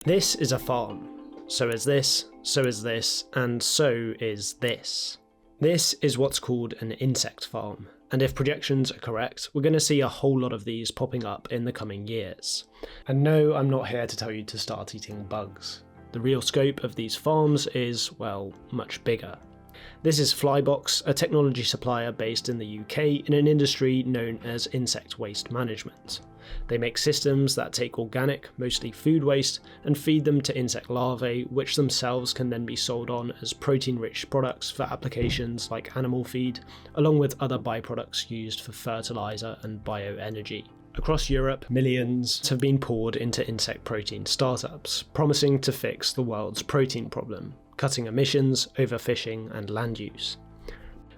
This is a farm. So is this, so is this, and so is this. This is what's called an insect farm, and if projections are correct, we're going to see a whole lot of these popping up in the coming years. And no, I'm not here to tell you to start eating bugs. The real scope of these farms is, well, much bigger. This is Flybox, a technology supplier based in the UK in an industry known as insect waste management. They make systems that take organic, mostly food waste, and feed them to insect larvae, which themselves can then be sold on as protein-rich products for applications like animal feed, along with other byproducts used for fertilizer and bioenergy. Across Europe, millions have been poured into insect protein startups, promising to fix the world's protein problem, cutting emissions, overfishing, and land use.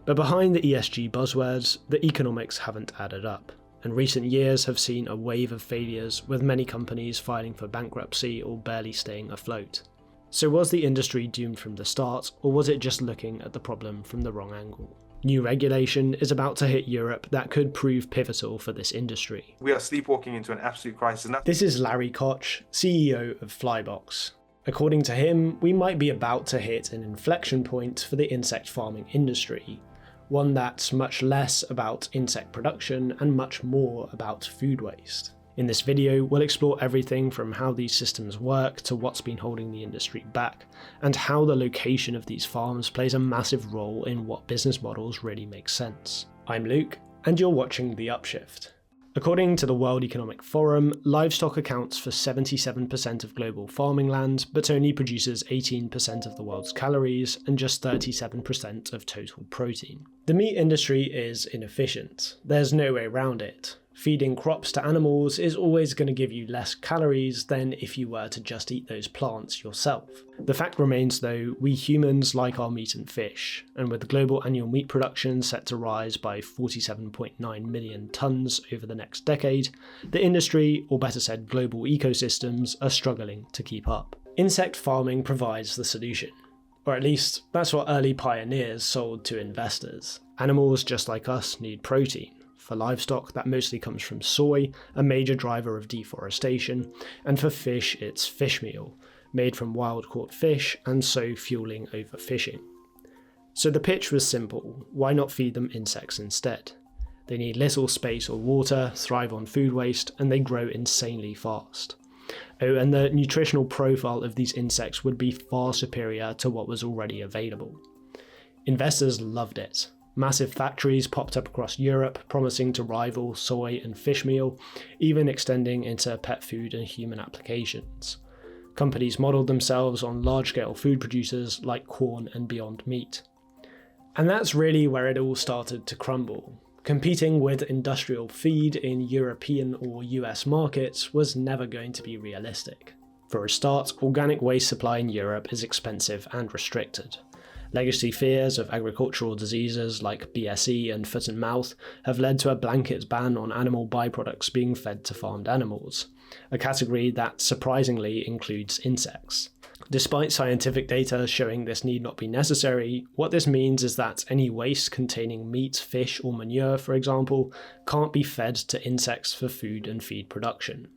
But behind the ESG buzzwords, the economics haven't added up, and recent years have seen a wave of failures, with many companies filing for bankruptcy or barely staying afloat. So was the industry doomed from the start, or was it just looking at the problem from the wrong angle? New regulation is about to hit Europe that could prove pivotal for this industry. We are sleepwalking into an absolute crisis. This is Larry Koch, CEO of Flybox. According to him, we might be about to hit an inflection point for the insect farming industry, one that's much less about insect production and much more about food waste. In this video, we'll explore everything from how these systems work to what's been holding the industry back, and how the location of these farms plays a massive role in what business models really make sense. I'm Luke, and you're watching The Upshift. According to the World Economic Forum, livestock accounts for 77% of global farming land, but only produces 18% of the world's calories and just 37% of total protein. The meat industry is inefficient. There's no way around it. Feeding crops to animals is always going to give you less calories than if you were to just eat those plants yourself. The fact remains though, we humans like our meat and fish, and with global annual meat production set to rise by 47.9 million tonnes over the next decade, the industry, or better said global ecosystems, are struggling to keep up. Insect farming provides the solution. Or at least, that's what early pioneers sold to investors. Animals just like us need protein. For livestock, that mostly comes from soy, a major driver of deforestation, and for fish, it's fish meal, made from wild-caught fish and so fueling overfishing. So the pitch was simple: why not feed them insects instead? They need little space or water, thrive on food waste, and they grow insanely fast. Oh, and the nutritional profile of these insects would be far superior to what was already available. Investors loved it. Massive factories popped up across Europe, promising to rival soy and fish meal, even extending into pet food and human applications. Companies modelled themselves on large-scale food producers like Corn and Beyond Meat. And that's really where it all started to crumble. Competing with industrial feed in European or US markets was never going to be realistic. For a start, organic waste supply in Europe is expensive and restricted. Legacy fears of agricultural diseases like BSE and foot and mouth have led to a blanket ban on animal byproducts being fed to farmed animals, a category that surprisingly includes insects. Despite scientific data showing this need not be necessary, what this means is that any waste containing meat, fish, or manure, for example, can't be fed to insects for food and feed production.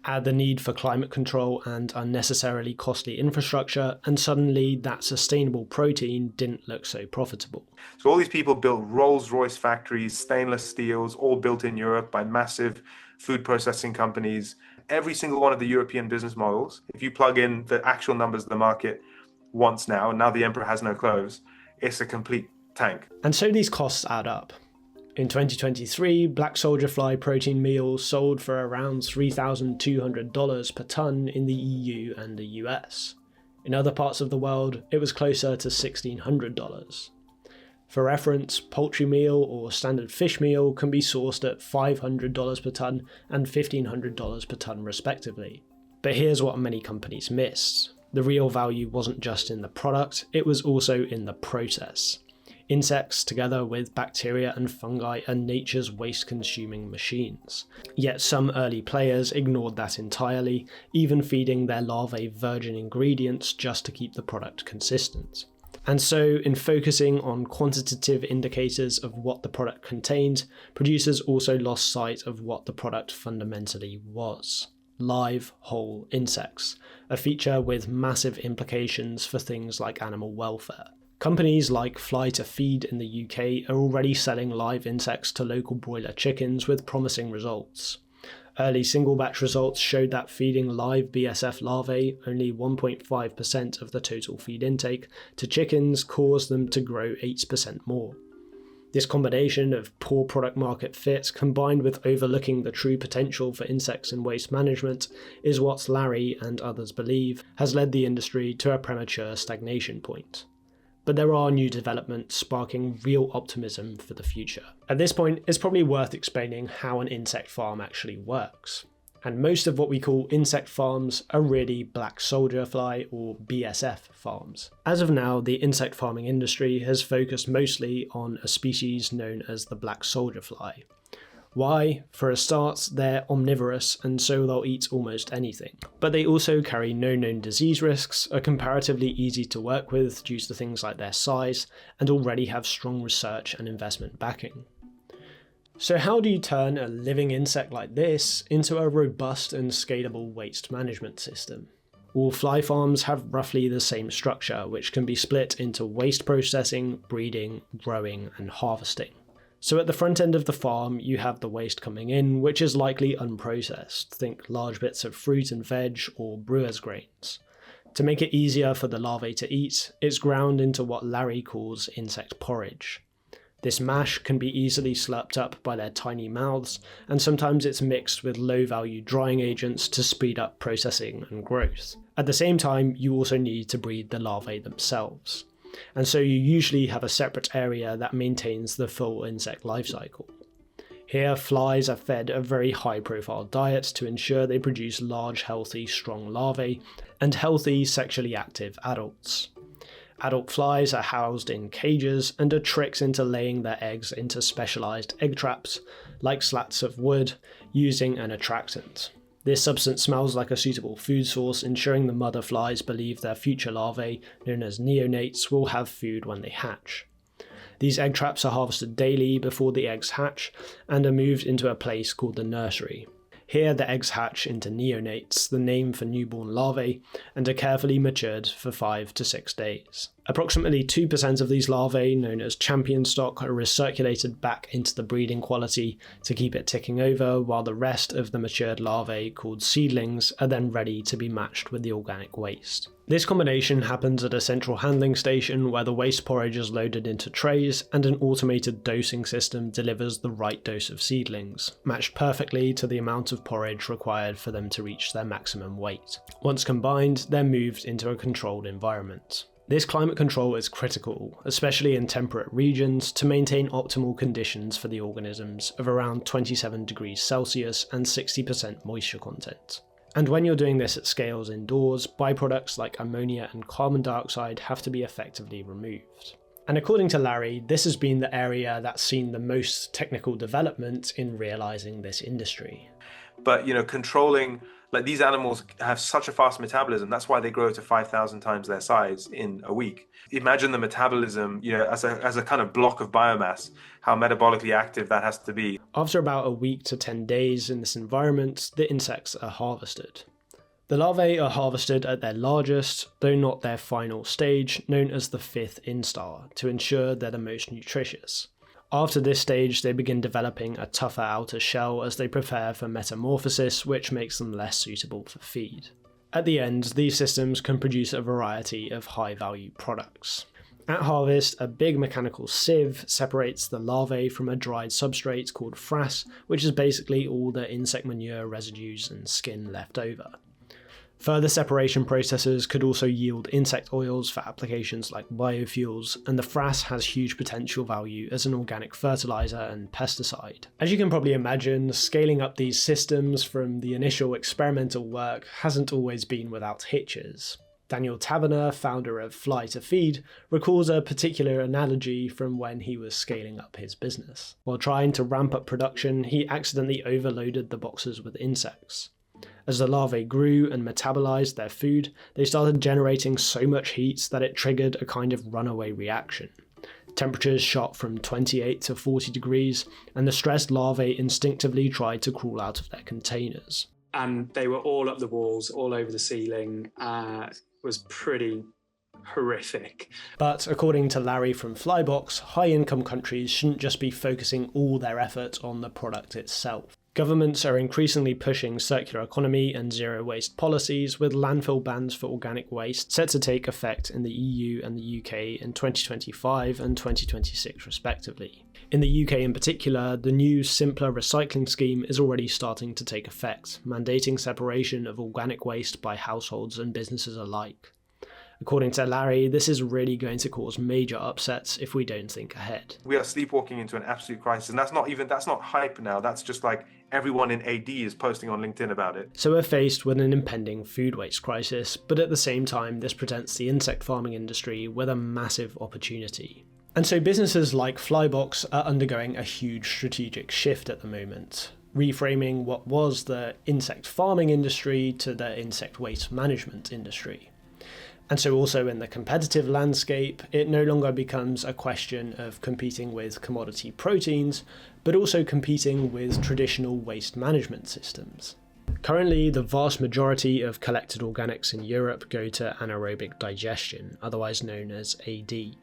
Add the need for climate control and unnecessarily costly infrastructure, and suddenly that sustainable protein didn't look so profitable. So all these people built Rolls-Royce factories, stainless steels, all built in Europe by massive food processing companies. Every single one of the European business models, if you plug in the actual numbers the market wants now, and now the emperor has no clothes, it's a complete tank. And so these costs add up. In 2023, black soldier fly protein meals sold for around $3,200 per tonne in the EU and the US. In other parts of the world, it was closer to $1,600. For reference, poultry meal or standard fish meal can be sourced at $500 per tonne and $1,500 per tonne respectively. But here's what many companies missed. The real value wasn't just in the product, it was also in the process. Insects, together with bacteria and fungi, are nature's waste-consuming machines. Yet some early players ignored that entirely, even feeding their larvae virgin ingredients just to keep the product consistent. And so, in focusing on quantitative indicators of what the product contained, producers also lost sight of what the product fundamentally was. live, whole insects, a feature with massive implications for things like animal welfare. Companies like Fly to Feed in the UK are already selling live insects to local broiler chickens with promising results. Early single batch results showed that feeding live BSF larvae, only 1.5% of the total feed intake, to chickens caused them to grow 8% more. This combination of poor product market fit combined with overlooking the true potential for insects in waste management is what Larry and others believe has led the industry to a premature stagnation point. But there are new developments sparking real optimism for the future. At this point, it's probably worth explaining how an insect farm actually works. And most of what we call insect farms are really black soldier fly or BSF farms. As of now, the insect farming industry has focused mostly on a species known as the black soldier fly. Why? For a start, they're omnivorous and so they'll eat almost anything. But they also carry no known disease risks, are comparatively easy to work with due to things like their size, and already have strong research and investment backing. So how do you turn a living insect like this into a robust and scalable waste management system? All fly farms have roughly the same structure, which can be split into waste processing, breeding, growing, and harvesting. So at the front end of the farm, you have the waste coming in, which is likely unprocessed. Think large bits of fruit and veg or brewer's grains. To make it easier for the larvae to eat, it's ground into what Larry calls insect porridge. This mash can be easily slurped up by their tiny mouths, and sometimes it's mixed with low-value drying agents to speed up processing and growth. At the same time, you also need to breed the larvae themselves. And so you usually have a separate area that maintains the full insect life cycle. Here, flies are fed a very high-profile diet to ensure they produce large, healthy, strong larvae and healthy, sexually active adults. Adult flies are housed in cages and are tricked into laying their eggs into specialised egg traps, like slats of wood, using an attractant. This substance smells like a suitable food source, ensuring the mother flies believe their future larvae, known as neonates, will have food when they hatch. These egg traps are harvested daily before the eggs hatch and are moved into a place called the nursery. Here the eggs hatch into neonates, the name for newborn larvae, and are carefully matured for 5 to 6 days. Approximately 2% of these larvae, known as champion stock, are recirculated back into the breeding quality to keep it ticking over, while the rest of the matured larvae, called seedlings, are then ready to be matched with the organic waste. This combination happens at a central handling station where the waste porridge is loaded into trays and an automated dosing system delivers the right dose of seedlings, matched perfectly to the amount of porridge required for them to reach their maximum weight. Once combined, they're moved into a controlled environment. This climate control is critical, especially in temperate regions, to maintain optimal conditions for the organisms of around 27 degrees Celsius and 60% moisture content. And when you're doing this at scales indoors, byproducts like ammonia and carbon dioxide have to be effectively removed. And according to Larry, this has been the area that's seen the most technical development in realizing this industry. But, controlling, like these animals have such a fast metabolism. That's why they grow to 5,000 times their size in a week. Imagine the metabolism, as a kind of block of biomass, how metabolically active that has to be. After about a week to 10 days in this environment, the insects are harvested. The larvae are harvested at their largest, though not their final stage, known as the 5th instar, to ensure they're the most nutritious. After this stage, they begin developing a tougher outer shell as they prepare for metamorphosis, which makes them less suitable for feed. At the end, these systems can produce a variety of high-value products. At harvest, a big mechanical sieve separates the larvae from a dried substrate called frass, which is basically all the insect manure residues and skin left over. Further separation processes could also yield insect oils for applications like biofuels, and the frass has huge potential value as an organic fertilizer and pesticide. As you can probably imagine, scaling up these systems from the initial experimental work hasn't always been without hitches. Daniel Taverner, founder of Fly to Feed, recalls a particular analogy from when he was scaling up his business. While trying to ramp up production, he accidentally overloaded the boxes with insects. As the larvae grew and metabolized their food, they started generating so much heat that it triggered a kind of runaway reaction. Temperatures shot from 28 to 40 degrees, and the stressed larvae instinctively tried to crawl out of their containers. and they were all up the walls, all over the ceiling. Was pretty horrific. But according to Larry from Flybox, high-income countries shouldn't just be focusing all their effort on the product itself. Governments are increasingly pushing circular economy and zero waste policies, with landfill bans for organic waste set to take effect in the EU and the UK in 2025 and 2026 respectively. In the UK in particular, the new simpler recycling scheme is already starting to take effect, mandating separation of organic waste by households and businesses alike. According to Larry, this is really going to cause major upsets if we don't think ahead. We are sleepwalking into an absolute crisis, and that's not hype now. That's just like everyone in AD is posting on LinkedIn about it. So we're faced with an impending food waste crisis, but at the same time, this presents the insect farming industry with a massive opportunity. And so businesses like Flybox are undergoing a huge strategic shift at the moment, reframing what was the insect farming industry to the insect waste management industry. And so also in the competitive landscape, it no longer becomes a question of competing with commodity proteins, but also competing with traditional waste management systems. Currently, the vast majority of collected organics in Europe go to anaerobic digestion, otherwise known as AD.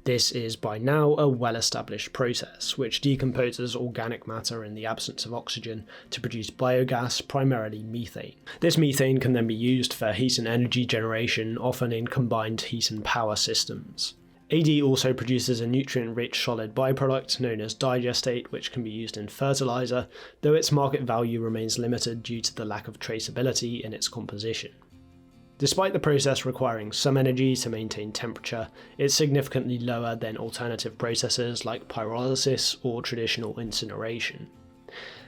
This is by now a well-established process, which decomposes organic matter in the absence of oxygen to produce biogas, primarily methane. This methane can then be used for heat and energy generation, often in combined heat and power systems. AD also produces a nutrient-rich solid byproduct known as digestate, which can be used in fertilizer, though its market value remains limited due to the lack of traceability in its composition. Despite the process requiring some energy to maintain temperature, it's significantly lower than alternative processes like pyrolysis or traditional incineration.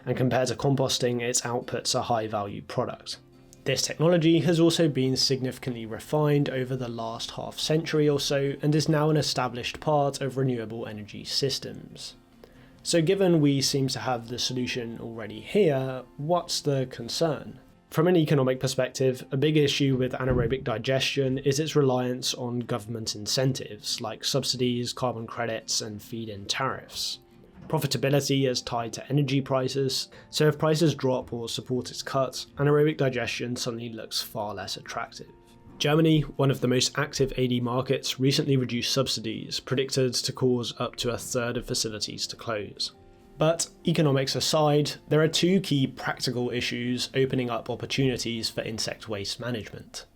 And compared to composting, its output's a high-value product. This technology has also been significantly refined over the last half century or so and is now an established part of renewable energy systems. So given we seem to have the solution already here, what's the concern? From an economic perspective, a big issue with anaerobic digestion is its reliance on government incentives like subsidies, carbon credits, and feed-in tariffs. Profitability is tied to energy prices, so if prices drop or support is cut, anaerobic digestion suddenly looks far less attractive. Germany, one of the most active AD markets, recently reduced subsidies, predicted to cause up to a third of facilities to close. But economics aside, there are two key practical issues opening up opportunities for insect waste management.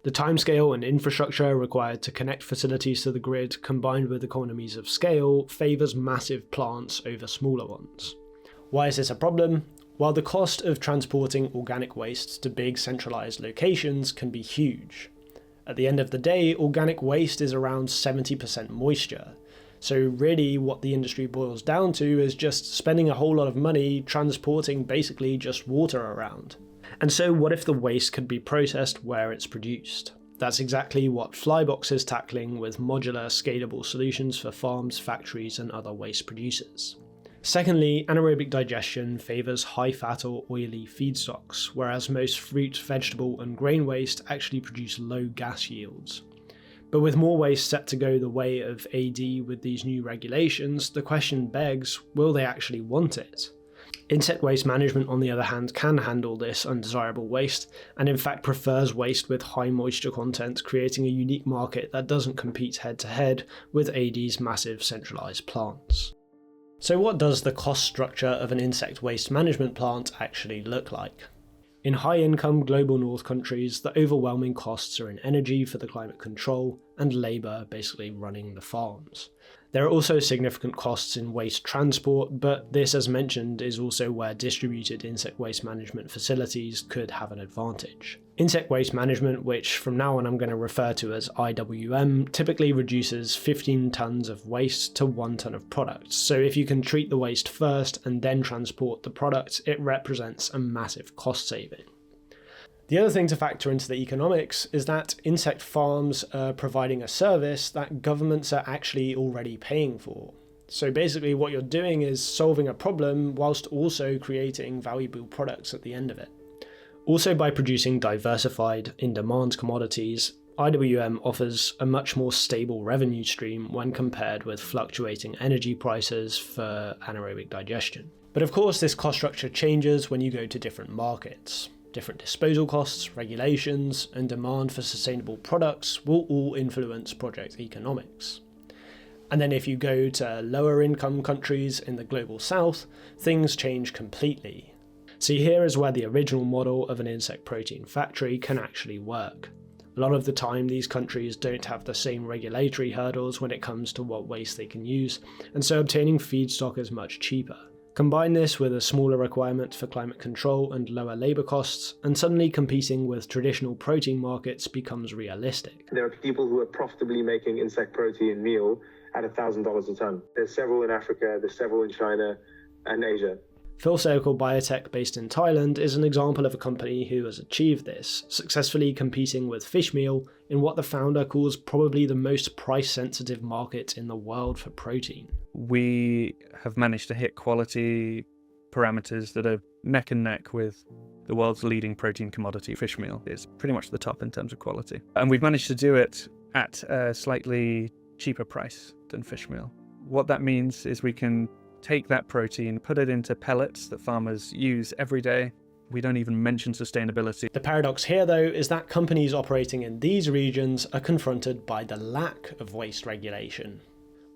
The timescale and infrastructure required to connect facilities to the grid, combined with economies of scale, favours massive plants over smaller ones. Why is this a problem? While the cost of transporting organic waste to big centralised locations can be huge. At the end of the day, organic waste is around 70% moisture. So really what the industry boils down to is just spending a whole lot of money transporting basically just water around. And so what if the waste could be processed where it's produced? That's exactly what Flybox is tackling with modular, scalable solutions for farms, factories, and other waste producers. Secondly, anaerobic digestion favours high-fat or oily feedstocks, whereas most fruit, vegetable, and grain waste actually produce low gas yields. But with more waste set to go the way of AD with these new regulations, the question begs, will they actually want it? Insect waste management, on the other hand, can handle this undesirable waste, and in fact prefers waste with high moisture content, creating a unique market that doesn't compete head-to-head with AD's massive centralised plants. So what does the cost structure of an insect waste management plant actually look like? In high-income global north countries, the overwhelming costs are in energy for the climate control and labour basically running the farms. There are also significant costs in waste transport, but this, as mentioned, is also where distributed insect waste management facilities could have an advantage. Insect waste management, which from now on I'm going to refer to as IWM, typically reduces 15 tonnes of waste to 1 tonne of product. So if you can treat the waste first and then transport the product, it represents a massive cost saving. The other thing to factor into the economics is that insect farms are providing a service that governments are actually already paying for. So basically what you're doing is solving a problem whilst also creating valuable products at the end of it. Also, by producing diversified, in-demand commodities, IWM offers a much more stable revenue stream when compared with fluctuating energy prices for anaerobic digestion. But of course, this cost structure changes when you go to different markets. Different disposal costs, regulations, and demand for sustainable products will all influence project economics. And then if you go to lower income countries in the global south, things change completely. So here is where the original model of an insect protein factory can actually work. A lot of the time these countries don't have the same regulatory hurdles when it comes to what waste they can use, and so obtaining feedstock is much cheaper. Combine this with a smaller requirement for climate control and lower labour costs, and suddenly competing with traditional protein markets becomes realistic. There are people who are profitably making insect protein meal at $1,000 a tonne. There's several in Africa, there's several in China and Asia. Philcircle Biotech, based in Thailand, is an example of a company who has achieved this, successfully competing with fish meal in what the founder calls probably the most price-sensitive market in the world for protein. We have managed to hit quality parameters that are neck and neck with the world's leading protein commodity, fish meal. It's pretty much the top in terms of quality. And we've managed to do it at a slightly cheaper price than fish meal. What that means is we can take that protein, put it into pellets that farmers use every day. We don't even mention sustainability. The paradox here, though, is that companies operating in these regions are confronted by the lack of waste regulation.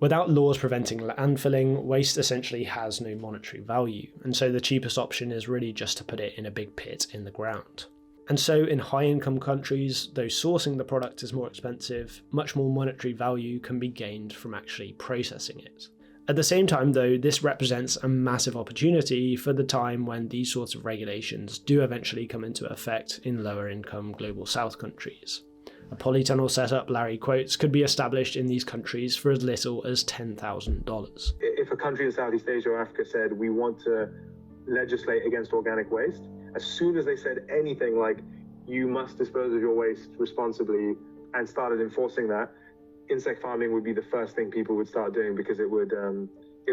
Without laws preventing landfilling, waste essentially has no monetary value, and so the cheapest option is really just to put it in a big pit in the ground. And so in high-income countries, though sourcing the product is more expensive, much more monetary value can be gained from actually processing it. At the same time, though, this represents a massive opportunity for the time when these sorts of regulations do eventually come into effect in lower-income global south countries. A polytunnel setup, Larry quotes, could be established in these countries for as little as $10,000. If a country in Southeast Asia or Africa said, we want to legislate against organic waste, as soon as they said anything like, you must dispose of your waste responsibly, and started enforcing that, insect farming would be the first thing people would start doing, because it would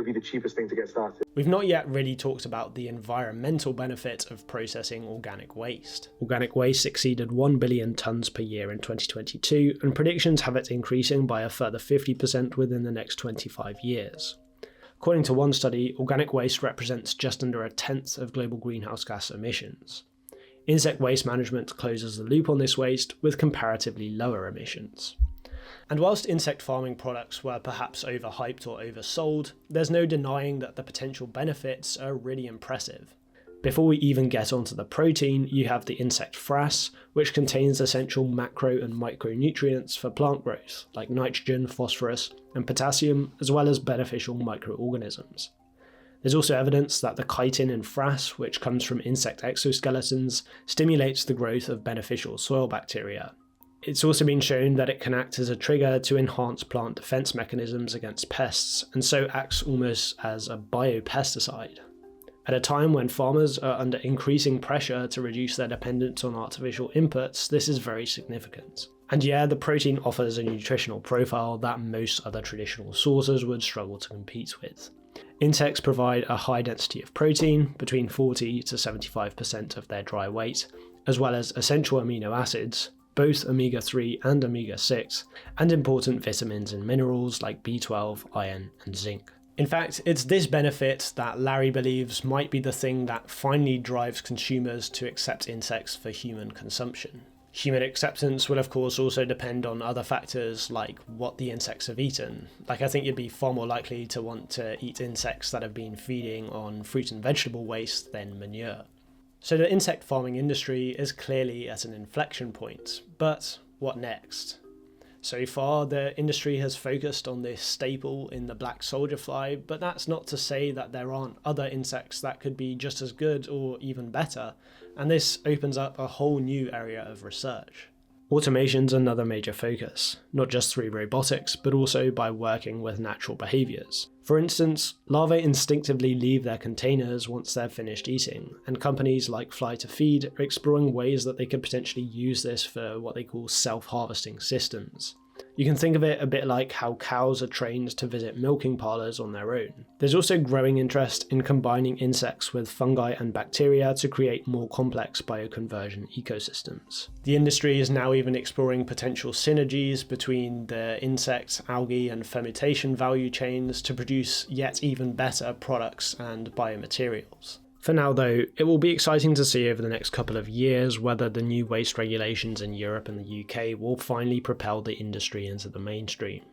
be the cheapest thing to get started. We've not yet really talked about the environmental benefit of processing organic waste. Organic waste exceeded 1 billion tonnes per year in 2022, and predictions have it increasing by a further 50% within the next 25 years. According to one study, organic waste represents just under a tenth of global greenhouse gas emissions. Insect waste management closes the loop on this waste with comparatively lower emissions. And whilst insect farming products were perhaps overhyped or oversold, there's no denying that the potential benefits are really impressive. Before we even get onto the protein, you have the insect frass, which contains essential macro and micronutrients for plant growth, like nitrogen, phosphorus, and potassium, as well as beneficial microorganisms. There's also evidence that the chitin in frass, which comes from insect exoskeletons, stimulates the growth of beneficial soil bacteria. It's also been shown that it can act as a trigger to enhance plant defense mechanisms against pests, and so acts almost as a biopesticide. At a time when farmers are under increasing pressure to reduce their dependence on artificial inputs, this is very significant. And yeah, the protein offers a nutritional profile that most other traditional sources would struggle to compete with. Insects provide a high density of protein, between 40 to 75% of their dry weight, as well as essential amino acids, both omega-3 and omega-6, and important vitamins and minerals like B12, iron, and zinc. In fact, it's this benefit that Larry believes might be the thing that finally drives consumers to accept insects for human consumption. Human acceptance will of course also depend on other factors like what the insects have eaten. Like, I think you'd be far more likely to want to eat insects that have been feeding on fruit and vegetable waste than manure. So the insect farming industry is clearly at an inflection point, but what next? So far, the industry has focused on this staple in the black soldier fly, but that's not to say that there aren't other insects that could be just as good or even better, and this opens up a whole new area of research. Automation's another major focus, not just through robotics, but also by working with natural behaviours. For instance, larvae instinctively leave their containers once they're finished eating, and companies like Fly to Feed are exploring ways that they could potentially use this for what they call self-harvesting systems. You can think of it a bit like how cows are trained to visit milking parlours on their own. There's also growing interest in combining insects with fungi and bacteria to create more complex bioconversion ecosystems. The industry is now even exploring potential synergies between the insect, algae and fermentation value chains to produce yet even better products and biomaterials. For now though, it will be exciting to see over the next couple of years whether the new waste regulations in Europe and the UK will finally propel the industry into the mainstream.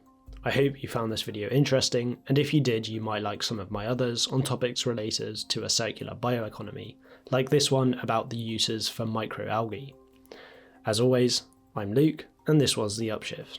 I hope you found this video interesting, and if you did, you might like some of my others on topics related to a circular bioeconomy, like this one about the uses for microalgae. As always, I'm Luke, and this was The Upshift.